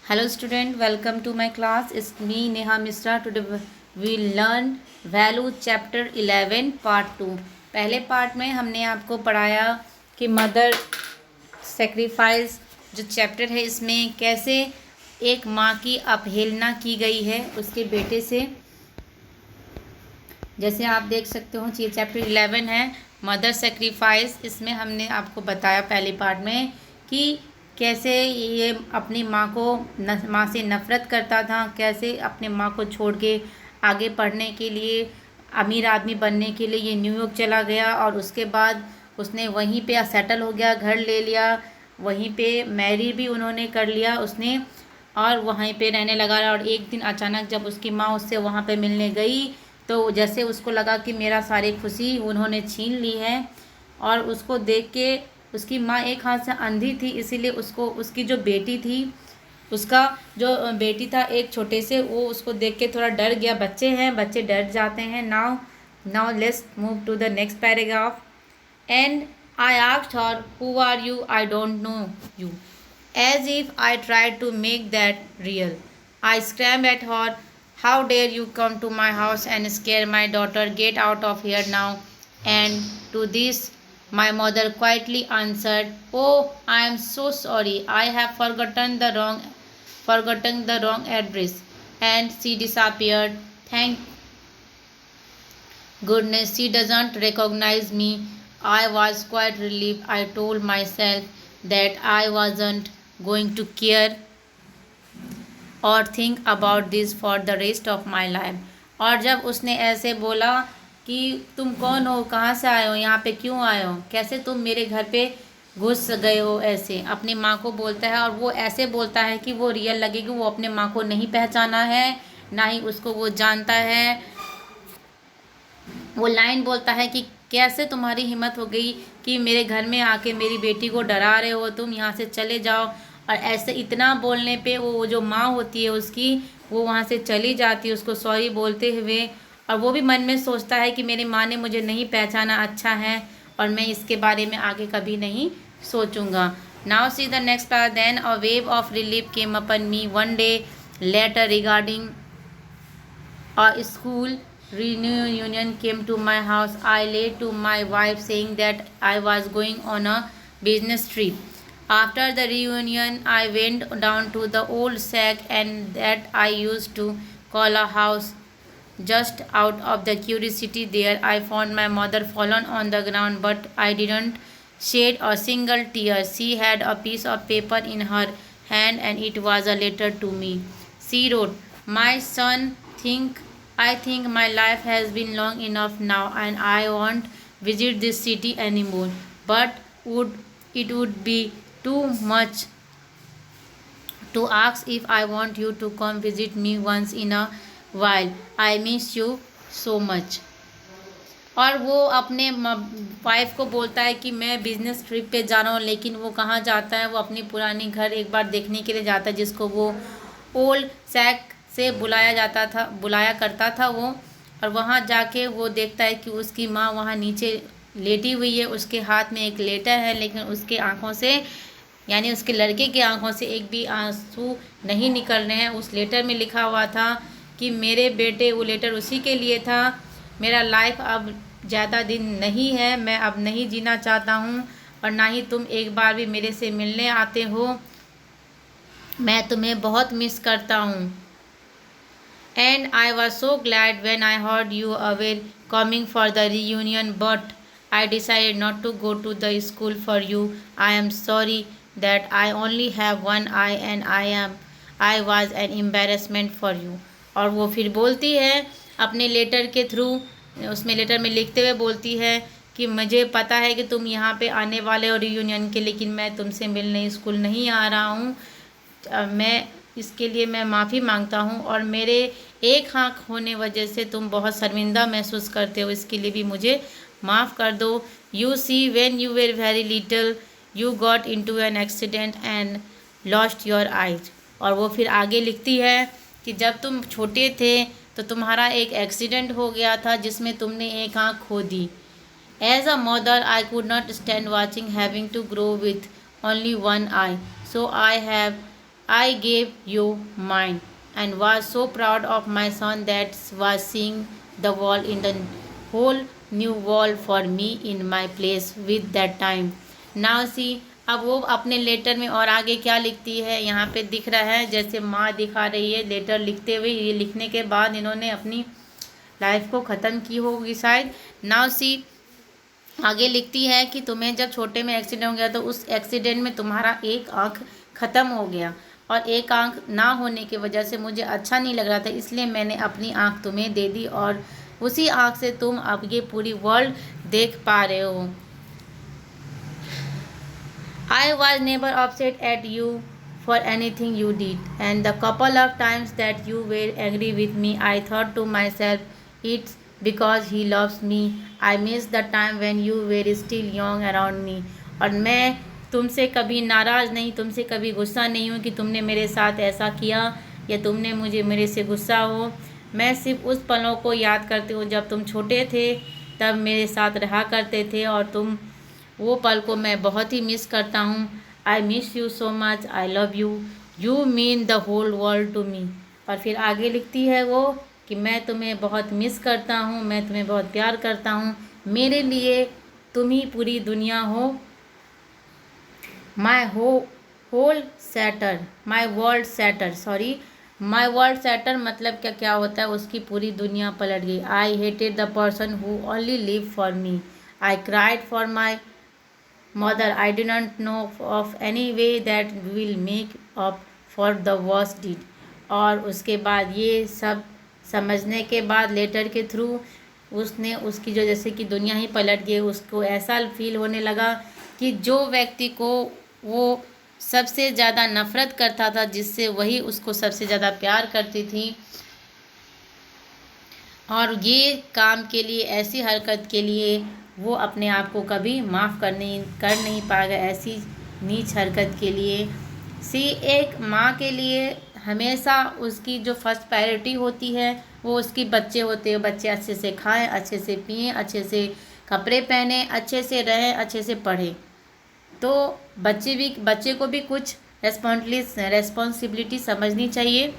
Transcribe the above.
Hello student, welcome to my class. It's me Neha Misra. Today we learn value chapter 11 part 2. पहले part में हमने आपको पढ़ाया कि मदर सेक्रीफाइस जो चैप्टर है इसमें कैसे एक माँ की अवहेलना की गई है उसके बेटे से। जैसे आप देख सकते हो ये चैप्टर 11 है मदर सेक्रीफाइस। इसमें हमने आपको बताया पहले पार्ट में कि कैसे ये अपनी माँ को माँ से नफ़रत करता था, कैसे अपने माँ को छोड़ के आगे पढ़ने के लिए अमीर आदमी बनने के लिए ये न्यूयॉर्क चला गया और उसके बाद उसने वहीं पे सेटल हो गया, घर ले लिया, वहीं पे मैरी भी उन्होंने कर लिया उसने और वहीं पे रहने लगा। और एक दिन अचानक जब उसकी माँ उससे वहाँ पे मिलने गई तो जैसे उसको लगा कि मेरा सारी खुशी उन्होंने छीन ली है। और उसको देख के उसकी माँ एक हाथ से अंधी थी, इसीलिए उसको उसकी जो बेटी थी उसका जो बेटी था एक छोटे से, वो उसको देख के थोड़ा डर गया। बच्चे हैं, बच्चे डर जाते हैं। Now let's move to the next paragraph. And I asked her who are you, I don't know you, as if I tried to make that real. I screamed at her, how dare you come to my house and scare my daughter? Get out of here now. And to this, my mother quietly answered, oh, I am so sorry. I have forgotten the wrong address. And she disappeared. Thank goodness she doesn't recognize me. I was quite relieved. I told myself that I wasn't going to care और think about this for the rest of my life. और जब उसने ऐसे बोला कि तुम कौन हो, कहाँ से आए हो, यहाँ पे क्यों आए हो, कैसे तुम मेरे घर पे घुस गए हो, ऐसे अपनी माँ को बोलता है। और वो ऐसे बोलता है कि वो रियल लगे कि वो अपने माँ को नहीं पहचाना है, ना ही उसको वो जानता है। वो लाइन बोलता है कि कैसे तुम्हारी हिम्मत हो गई कि मेरे घर में आके मेरी बेटी को डरा रहे हो, तुम यहाँ से चले जाओ। और ऐसे इतना बोलने पे वो जो माँ होती है उसकी, वो वहाँ से चली जाती है उसको सॉरी बोलते हुए। और वो भी मन में सोचता है कि मेरी माँ ने मुझे नहीं पहचाना, अच्छा है, और मैं इसके बारे में आगे कभी नहीं सोचूंगा। Now see the next part. Then a wave of relief came upon me one day later regarding a school reunion came to my house. I laid to my wife saying that I was going on a business trip. After the reunion, I went down to the old shack and that I used to call a house. Just out of the curiosity there, I found my mother fallen on the ground, but I didn't shed a single tear. She had a piece of paper in her hand and it was a letter to me. She wrote, my son, I think my life has been long enough now and I won't visit this city anymore. But it would be too much to ask if I want you to come visit me once in a while. I miss you so much. और वो अपने wife को बोलता है कि मैं business trip पे जा रहा हूँ, लेकिन वो कहाँ जाता है, वो अपनी पुरानी घर एक बार देखने के लिए जाता है जिसको वो ओल्ड सैक से बुलाया करता था वो। और वहाँ जाके वो देखता है कि उसकी माँ वहाँ नीचे लेटी हुई है, उसके हाथ में एक लेटर है, लेकिन उसके आँखों से यानी उसके लड़के की आंखों से एक भी आंसू नहीं निकल रहे हैं। उस लेटर में लिखा हुआ था कि मेरे बेटे, वो लेटर उसी के लिए था, मेरा लाइफ अब ज़्यादा दिन नहीं है, मैं अब नहीं जीना चाहता हूँ और ना ही तुम एक बार भी मेरे से मिलने आते हो, मैं तुम्हें बहुत मिस करता हूँ। And I was so glad when I heard you were coming for the reunion, but I decided not to go to the school for you. I am sorry that I only have one eye and I was an embarrassment for you. और वो फिर बोलती है अपने letter के through, उसमें letter में लिखते हुए बोलती है कि मुझे पता है कि तुम यहाँ पे आने वाले हो रियूनियन के, लेकिन मैं तुमसे मिलने स्कूल नहीं आ रहा हूँ। मैं इसके लिए मैं माफ़ी मांगता हूँ और मेरे एक आँख होने वजह से तुम बहुत शर्मिंदा महसूस करते हो, इसके लिए भी मुझे माफ़ कर दो। You see when you were very little you got into an accident and lost your eyes. और वो फिर आगे लिखती है कि जब तुम छोटे थे तो तुम्हारा एक एक्सीडेंट हो गया था जिसमें तुमने एक आँख खो दी। As a mother I could not stand watching having to grow with only one eye, so I gave you mine and was so proud of my son that was seeing the wall in the whole new wall for me in my place with that time. Now see, अब वो अपने letter में और आगे क्या लिखती है यहाँ पे दिख रहा है, जैसे माँ दिखा रही है लेटर लिखते हुए। ये लिखने के बाद इन्होंने अपनी लाइफ को ख़त्म की होगी शायद। नाउ सी, आगे लिखती है कि तुम्हें जब छोटे में एक्सीडेंट हो गया तो उस एक्सीडेंट में तुम्हारा एक आँख ख़त्म हो गया और एक आँख ना होने की वजह से मुझे अच्छा नहीं लग रहा था, इसलिए मैंने अपनी आँख तुम्हें दे दी और उसी आँख से तुम अब ये पूरी वर्ल्ड देख पा रहे हो। I was never upset at you for anything you did, and the couple of times that you were angry with me, I thought to myself, it's because he loves me. I miss the time when you were still young around me. और मैं तुमसे कभी नाराज़ नहीं, तुमसे कभी गुस्सा नहीं हूँ कि तुमने मेरे साथ ऐसा किया या तुमने मुझे मेरे से गुस्सा हो। मैं सिर्फ उस पलों को याद करती हूँ जब तुम छोटे थे, तब मेरे साथ रहा करते थे और तुम वो पल को मैं बहुत ही मिस करता हूँ। I miss you so much, I love you, you mean the whole world to me. और फिर आगे लिखती है वो कि मैं तुम्हें बहुत मिस करता हूँ, मैं तुम्हें बहुत प्यार करता हूँ, मेरे लिए तुम ही पूरी दुनिया हो। My whole shatter, my world shatter, sorry, my world shatter मतलब क्या क्या होता है, उसकी पूरी दुनिया पलट गई। I hated the person who only live for me, I cried for my mother, I do not know of any way that will make up for the worst deed। और उसके बाद ये सब समझने के बाद लेटर के थ्रू उसने उसकी जो जैसे कि दुनिया ही पलट गई, उसको ऐसा फील होने लगा कि जो व्यक्ति को वो सबसे ज़्यादा नफ़रत करता था, जिससे वही उसको सबसे ज़्यादा प्यार करती थी, और ये काम के लिए, ऐसी हरकत के लिए वो अपने आप को कभी माफ़ कर नहीं पाएगा, ऐसी नीच हरकत के लिए। सी, एक माँ के लिए हमेशा उसकी जो फर्स्ट प्रायोरिटी होती है वो उसकी बच्चे होते हैं। बच्चे अच्छे से खाएं, अच्छे से पिएं, अच्छे से कपड़े पहने, अच्छे से रहें, अच्छे से पढ़ें। तो बच्चे को भी कुछ रेस्पॉन्सिबिलिटी समझनी चाहिए।